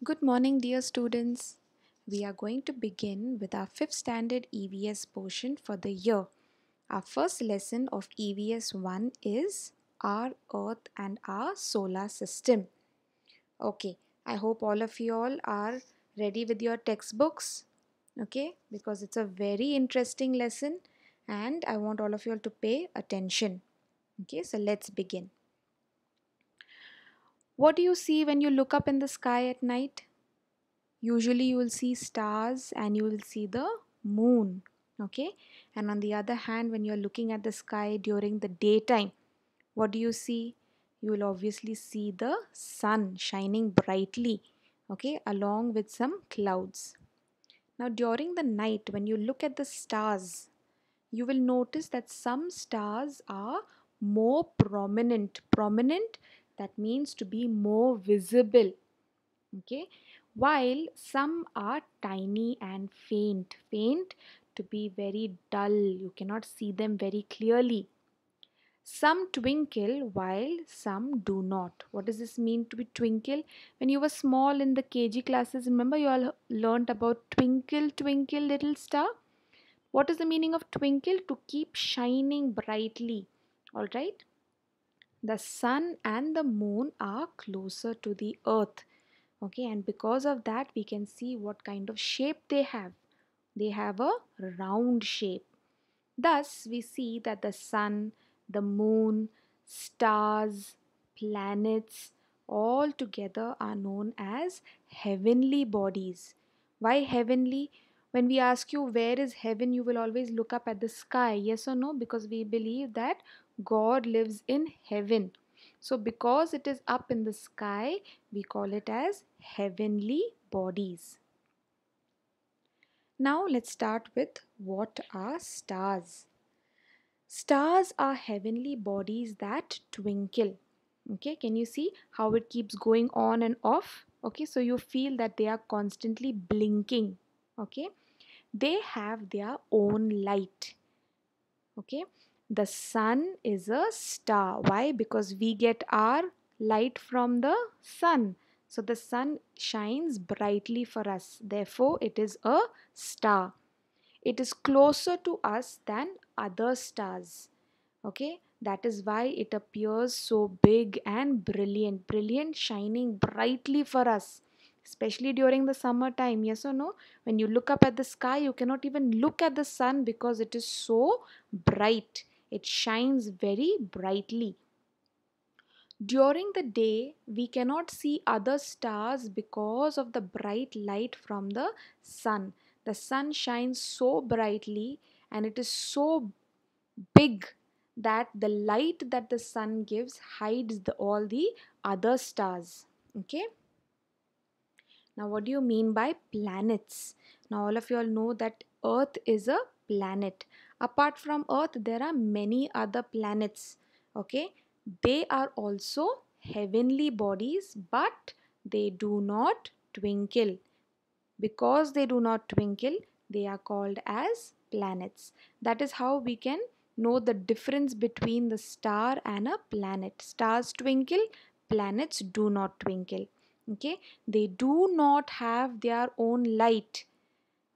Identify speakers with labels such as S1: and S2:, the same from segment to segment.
S1: Good morning, dear students. We are going to begin with our 5th standard EVS portion for the year. Our first lesson of EVS 1 is our Earth and our solar system. Okay, I hope all of you all are ready with your textbooks. Okay, because it's a very interesting lesson and I want all of you all to pay attention. Okay, so let's begin. What do you see when you look up in the sky at night? Usually you will see stars and you will see the moon. Okay, and on the other hand, when you're looking at the sky during the daytime, what do you see? You will obviously see the sun shining brightly, okay, along with some clouds. Now during the night, when you look at the stars, you will notice that some stars are more prominent, that means to be more visible, okay, while some are tiny and faint to be very dull, you cannot see them very clearly. Some twinkle while some do not. What does this mean to be twinkle? When you were small in the KG classes, remember you all learnt about twinkle twinkle little star. What is the meaning of twinkle? To keep shining brightly. All right, the sun and the moon are closer to the earth, okay, and because of that we can see what kind of shape they have. They have a round shape. Thus we see that the sun, the moon, stars, planets all together are known as heavenly bodies. Why heavenly? When we ask you where is heaven, you will always look up at the sky, yes or no? Because we believe that God lives in heaven. So because it is up in the sky, we call it as heavenly bodies. Now let's start with what are stars. Stars are heavenly bodies that twinkle. Okay, can you see how it keeps going on and off? Okay, so you feel that they are constantly blinking. Okay, they have their own light. Okay, the sun is a star. Why? Because we get our light from the sun. So the sun shines brightly for us. Therefore, it is a star. It is closer to us than other stars. Okay, that is why it appears so big and brilliant, shining brightly for us, especially during the summertime. Yes or no? When you look up at the sky, you cannot even look at the sun because it is so bright. It shines very brightly. During the day, we cannot see other stars because of the bright light from the sun. The sun shines so brightly and it is so big that the light that the sun gives hides all the other stars. Okay. Now, what do you mean by planets? Now, all of you all know that Earth is a planet. Apart from Earth, there are many other planets. Okay, they are also heavenly bodies, but they do not twinkle. Because they do not twinkle, they are called as planets. That is how we can know the difference between the star and a planet. Stars twinkle, planets do not twinkle. Okay, they do not have their own light.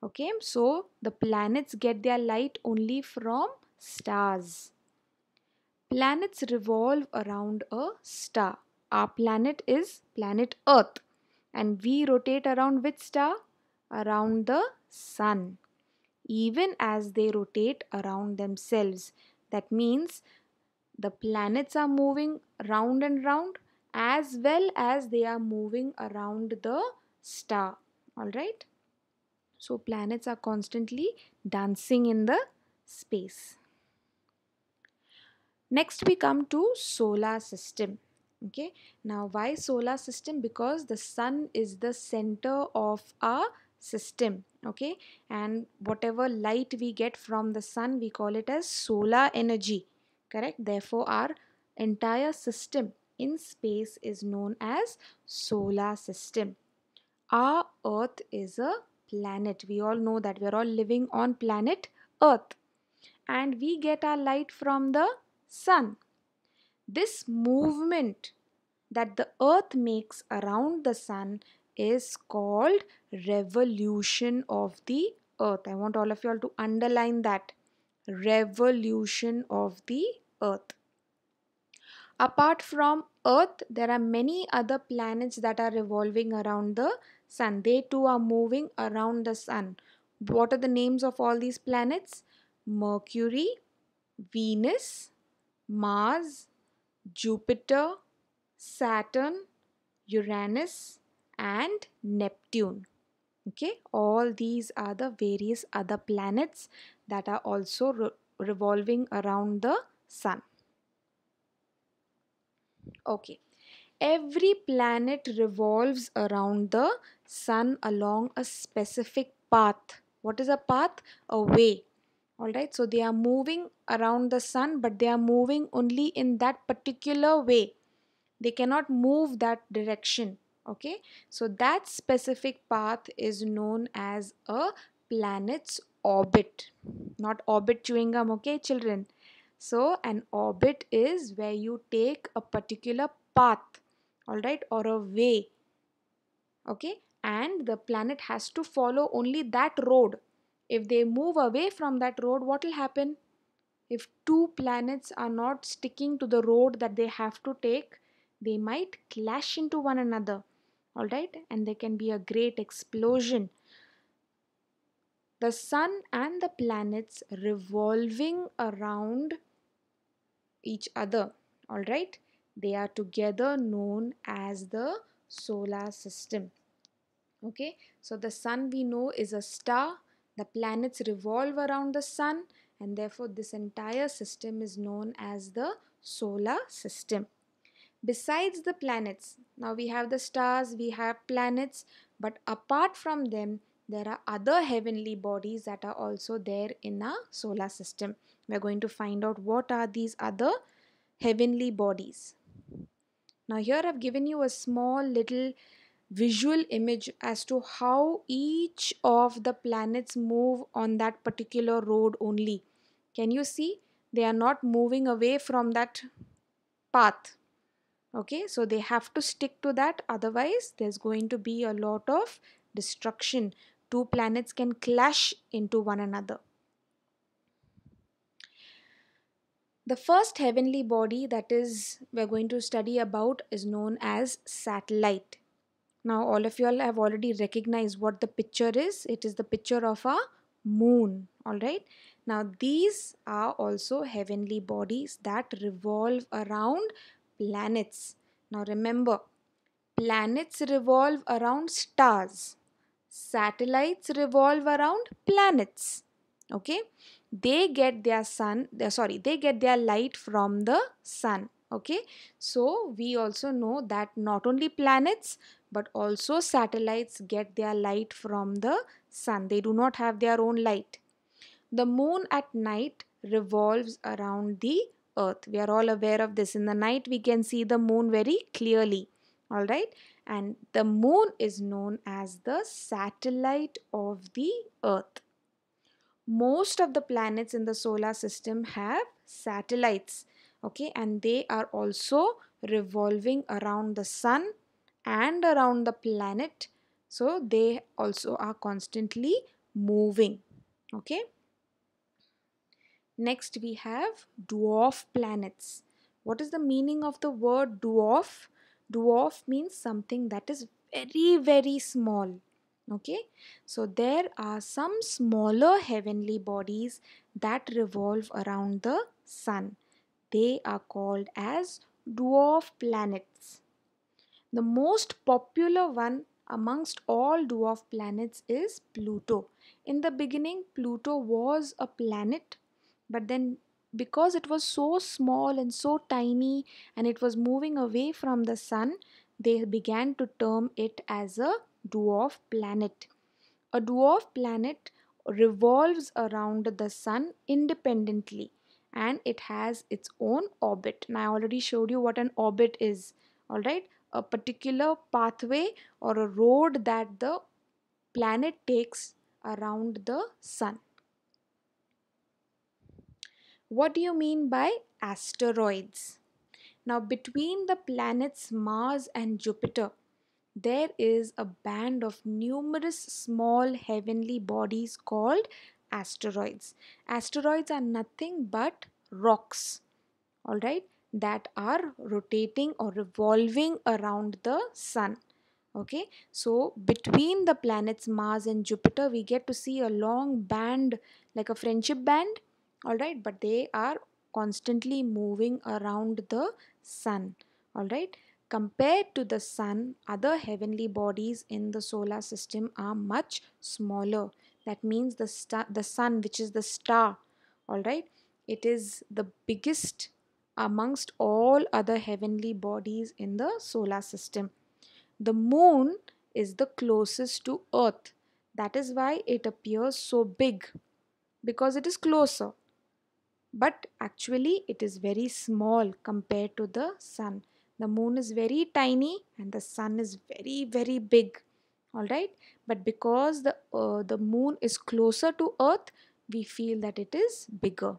S1: Okay, so the planets get their light only from stars. Planets revolve around a star. Our planet is planet Earth, and we rotate around which star? Around the sun, even as they rotate around themselves. That means the planets are moving round and round as well as they are moving around the star. All right, so planets are constantly dancing in the space. Next we come to solar system. Okay, now why solar system? Because the sun is the center of our system. Okay, and whatever light we get from the sun, we call it as solar energy. Correct? Therefore our entire system in space is known as solar system. Our earth is a planet. We all know that we are all living on planet earth, and we get our light from the sun. This movement that the earth makes around the sun is called revolution of the earth. I want all of you all to underline that. Revolution of the earth. Apart from earth, there are many other planets that are revolving around the sun. They too are moving around the sun. What are the names of all these planets? Mercury, Venus, Mars, Jupiter, Saturn, Uranus, and Neptune. Okay, all these are the various other planets that are also revolving around the sun. Okay, every planet revolves around the sun along a specific path. What is a path? A way. Alright, so they are moving around the sun, but they are moving only in that particular way. They cannot move that direction. Okay, so that specific path is known as a planet's orbit. Not orbit chewing gum, okay, children? So an orbit is where you take a particular path, all right, or a way, okay, and the planet has to follow only that road. If they move away from that road, what will happen? If two planets are not sticking to the road that they have to take, they might clash into one another, all right, and there can be a great explosion. The sun and the planets revolving around each other, all right, they are together known as the solar system. Okay, so the sun we know is a star, the planets revolve around the sun, and therefore this entire system is known as the solar system. Besides the planets, now we have the stars, we have planets, but apart from them, there are other heavenly bodies that are also there in our solar system. We are going to find out what are these other heavenly bodies. Now here I've given you a small little visual image as to how each of the planets move on that particular road only. Can you see? They are not moving away from that path. Okay, so they have to stick to that, otherwise there's going to be a lot of destruction. Two planets can clash into one another. The first heavenly body that is we're going to study about is known as satellite. Now all of you all have already recognized what the picture is. It is the picture of a moon, all right. Now these are also heavenly bodies that revolve around planets. Now remember, planets revolve around stars. Satellites revolve around planets. Okay, they get their they get their light from the sun. Okay, so we also know that not only planets but also satellites get their light from the sun. They do not have their own light. The moon at night revolves around the earth. We are all aware of this. In the night we can see the moon very clearly, all right, and the moon is known as the satellite of the earth. Most of the planets in the solar system have satellites, okay, and they are also revolving around the sun and around the planet, so they also are constantly moving. Okay, next we have dwarf planets. What is the meaning of the word dwarf? Dwarf means something that is very, very small. Okay, so there are some smaller heavenly bodies that revolve around the sun. They are called as dwarf planets. The most popular one amongst all dwarf planets is Pluto. In the beginning, Pluto was a planet, but then because it was so small and so tiny and it was moving away from the sun, they began to term it as a dwarf planet. A dwarf planet revolves around the sun independently and it has its own orbit. Now, I already showed you what an orbit is. All right, a particular pathway or a road that the planet takes around the sun. What do you mean by asteroids? Now, between the planets Mars and Jupiter, there is a band of numerous small heavenly bodies called asteroids. Asteroids are nothing but rocks, all right, that are rotating or revolving around the sun. Okay, so between the planets Mars and Jupiter, we get to see a long band, like a friendship band, all right, but they are constantly moving around the sun, all right. Compared to the sun, other heavenly bodies in the solar system are much smaller. That means the sun, which is the star, all right, it is the biggest amongst all other heavenly bodies in the solar system. The moon is the closest to Earth. That is why it appears so big, because it is closer. But actually, it is very small compared to the sun. The moon is very tiny and the sun is very, very big. All right. But because the moon is closer to Earth, we feel that it is bigger.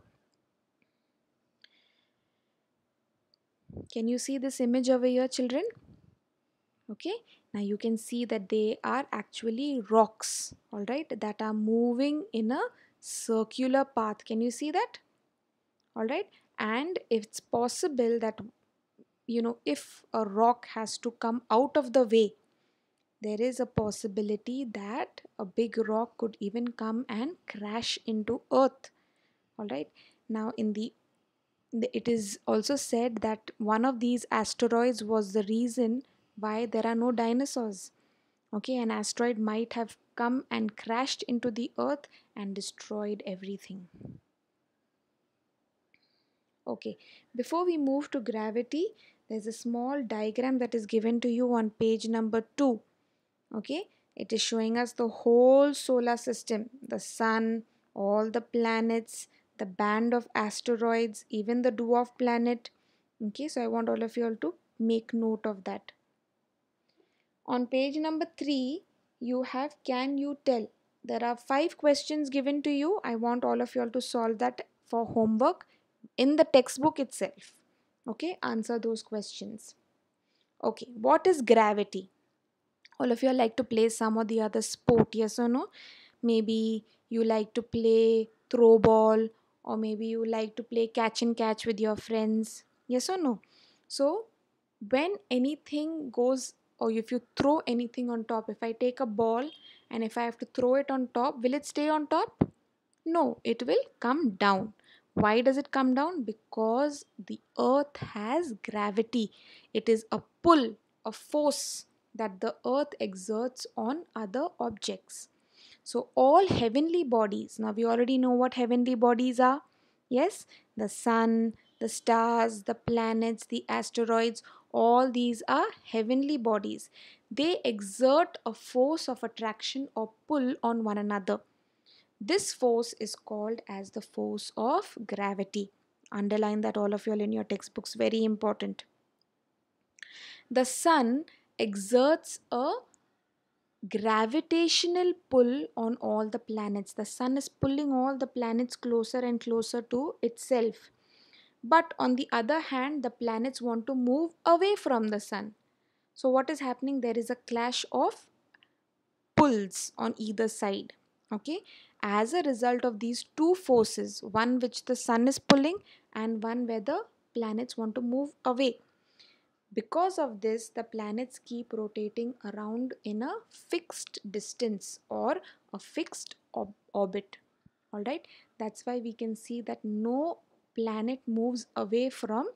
S1: Can you see this image over here, children? Okay, now you can see that they are actually rocks, all right, that are moving in a circular path. Can you see that? All right, and it's possible that, if a rock has to come out of the way, there is a possibility that a big rock could even come and crash into Earth. All right, now it is also said that one of these asteroids was the reason why there are no dinosaurs. Okay, an asteroid might have come and crashed into the earth and destroyed everything. Okay, before we move to gravity, there's a small diagram that is given to you on page number 2. Okay, it is showing us the whole solar system, the sun, all the planets, the band of asteroids, even the dwarf planet. Okay, so I want all of you all to make note of that. On page number 3, you have can you tell? There are 5 questions given to you. I want all of you all to solve that for homework in the textbook itself. Okay, answer those questions. Okay, what is gravity? All of you like to play some or the other sport, yes or no? Maybe you like to play throw ball, or maybe you like to play catch and catch with your friends, yes or no? So when anything goes, or if you throw anything on top, if I take a ball and if I have to throw it on top, will it stay on top? No, it will come down. Why does it come down? Because the earth has gravity. It is a pull, a force that the earth exerts on other objects. So, all heavenly bodies, now we already know what heavenly bodies are. Yes, the sun, the stars, the planets, the asteroids, all these are heavenly bodies. They exert a force of attraction or pull on one another. This force is called as the force of gravity. Underline that, all of you all, in your textbooks, very important. The sun exerts a gravitational pull on all the planets. The sun is pulling all the planets closer and closer to itself. But on the other hand, the planets want to move away from the sun. So, what is happening? There is a clash of pulls on either side. Okay, as a result of these two forces, one which the sun is pulling and one where the planets want to move away, because of this, the planets keep rotating around in a fixed distance or a fixed orbit. All right, that's why we can see that no planet moves away from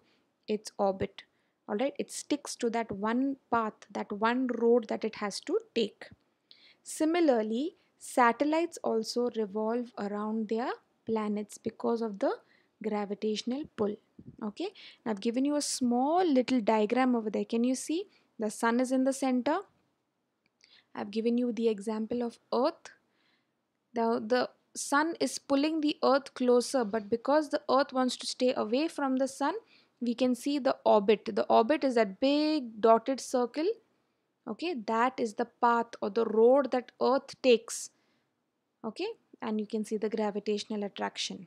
S1: its orbit. All right, it sticks to that one path, that one road that it has to take. Similarly, satellites also revolve around their planets because of the gravitational pull. Okay, now I've given you a small little diagram over there. Can you see? The sun is in the center. I've given you the example of Earth. The sun is pulling the earth closer, but because the earth wants to stay away from the sun, we can see the orbit. The orbit is that big dotted circle. Okay, that is the path or the road that earth takes. Okay, and you can see the gravitational attraction.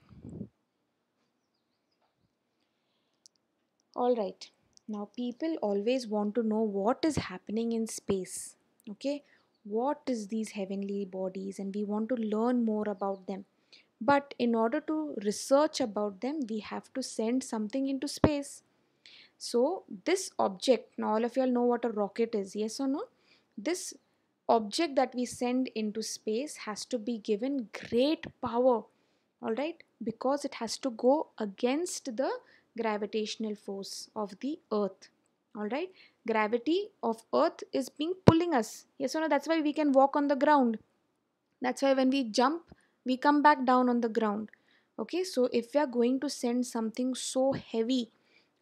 S1: All right, Now, people always want to know what is happening in space. Okay, what is these heavenly bodies, and we want to learn more about them. But in order to research about them, we have to send something into space. So, this object, now all of you all know what a rocket is, yes or no? This object that we send into space has to be given great power, all right, because it has to go against the gravitational force of the earth. All right, gravity of earth is being pulling us, yes or no? That's why we can walk on the ground. That's why when we jump, we come back down on the ground. Okay, so if we are going to send something so heavy,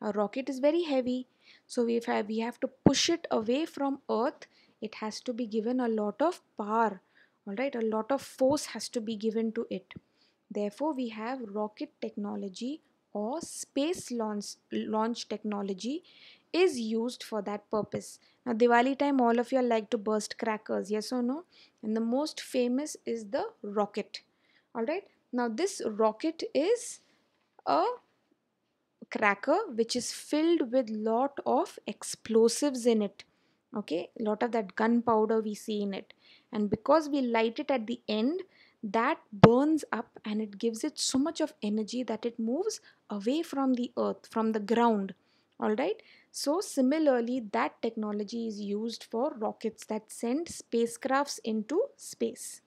S1: a rocket is very heavy, so we have to push it away from earth. It has to be given a lot of power, all right, a lot of force has to be given to it. Therefore, we have rocket technology or space launch technology is used for that purpose. Now, Diwali time, all of you like to burst crackers, yes or no? And the most famous is the rocket. All right. Now, this rocket is a cracker which is filled with lot of explosives in it. Okay, lot of that gunpowder we see in it, and because we light it at the end, that burns up and it gives it so much of energy that it moves away from the earth, from the ground. All right, so similarly that technology is used for rockets that send spacecrafts into space.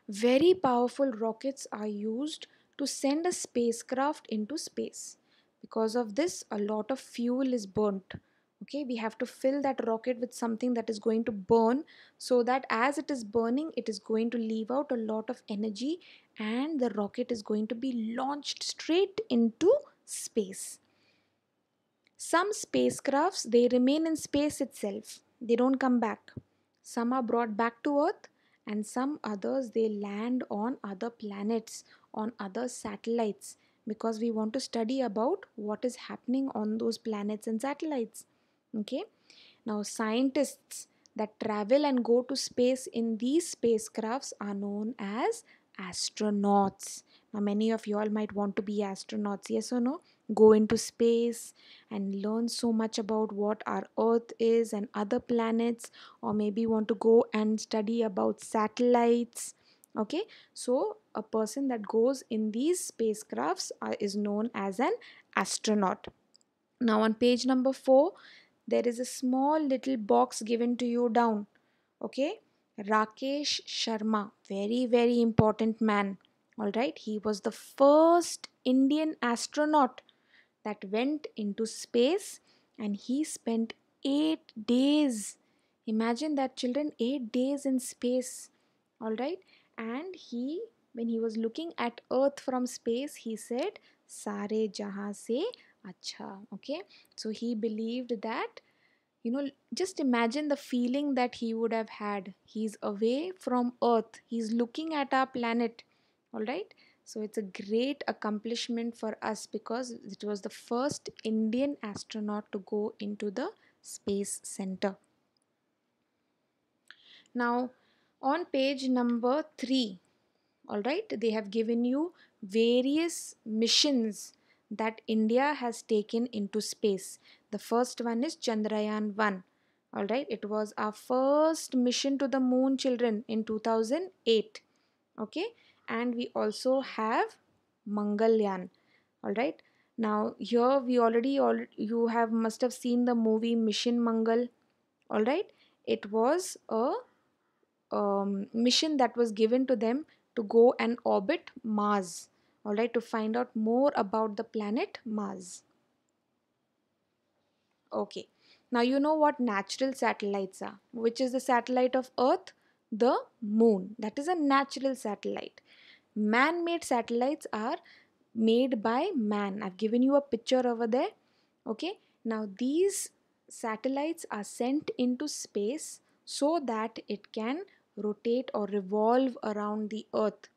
S1: Very powerful rockets are used to send a spacecraft into space. Because of this, a lot of fuel is burnt. Okay, we have to fill that rocket with something that is going to burn, so that as it is burning, it is going to leave out a lot of energy and the rocket is going to be launched straight into space. Some spacecrafts they remain in space itself. They don't come back. Some are brought back to Earth and some others they land on other planets, on other satellites, because we want to study about what is happening on those planets and satellites. Okay? Now scientists that travel and go to space in these spacecrafts are known as astronauts. Now, many of you all might want to be astronauts, yes or no? Go into space and learn so much about what our Earth is and other planets, or maybe want to go and study about satellites. Okay, so a person that goes in these spacecrafts is known as an astronaut. Now, on page number 4, there is a small little box given to you down. Okay, Rakesh Sharma, very, very important man. All right, he was the first Indian astronaut that went into space and he spent 8 days. Imagine that, children, 8 days in space. All right, and when he was looking at Earth from space, he said, Sare jahan se acha. Okay, so he believed that, just imagine the feeling that he would have had. He's away from Earth, he's looking at our planet. All right, so it's a great accomplishment for us because it was the first Indian astronaut to go into the space center. Now, on page number 3, all right, they have given you various missions that India has taken into space. The first one is Chandrayaan 1. All right, it was our first mission to the moon, children, in 2008. Okay, and we also have Mangalyaan. All right, now here we you have must have seen the movie Mission Mangal. All right, it was a mission that was given to them to go and orbit Mars, all right, to find out more about the planet Mars. Okay, now you know what natural satellites are. Which is the satellite of Earth? The moon. That is a natural satellite. Man made satellites are made by man. I've given you a picture over there. Okay, now these satellites are sent into space so that it can rotate or revolve around the Earth,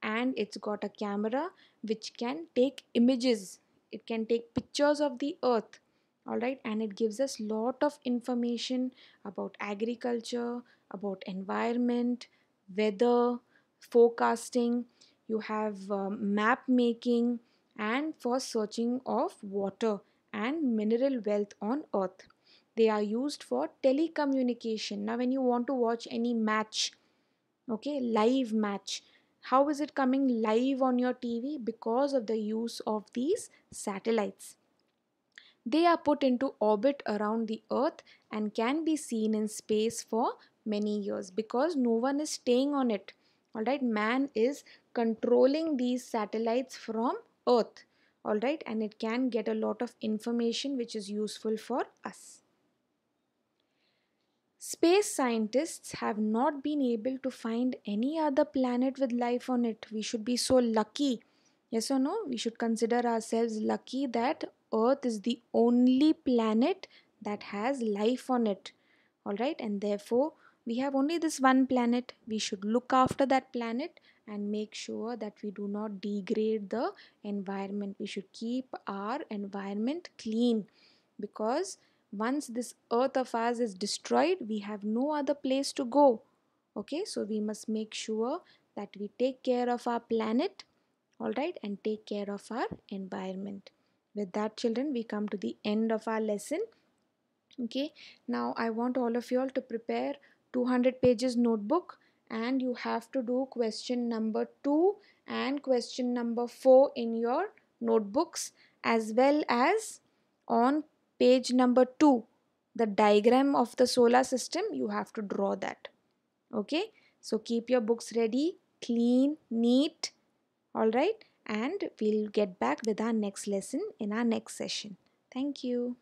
S1: and it's got a camera which can take images, it can take pictures of the Earth. All right, and it gives us lot of information about agriculture, about environment, weather, forecasting. You have map making and for searching of water. and mineral wealth on earth. They are used for telecommunication. Now when you want to watch any match, okay, live match, how is it coming live on your TV? Because of the use of these satellites. They are put into orbit around the earth and can be seen in space for many years because no one is staying on it. All right, man is controlling these satellites from earth. All right, and it can get a lot of information which is useful for us. Space scientists have not been able to find any other planet with life on it. We should be so lucky. Yes or no? We should consider ourselves lucky that Earth is the only planet that has life on it. Alright, and therefore we have only this one planet. We should look after that planet and make sure that we do not degrade the environment. We should keep our environment clean because once this earth of ours is destroyed, we have no other place to go. Okay, so we must make sure that we take care of our planet, all right, and take care of our environment. With that, children, we come to the end of our lesson. Okay, now I want all of you all to prepare 200 pages notebook, and you have to do question number 2 and question number 4 in your notebooks, as well as on page number 2 the diagram of the solar system. You have to draw that. Okay, so keep your books ready, clean, neat. All right, and we'll get back with our next lesson in our next session. Thank you.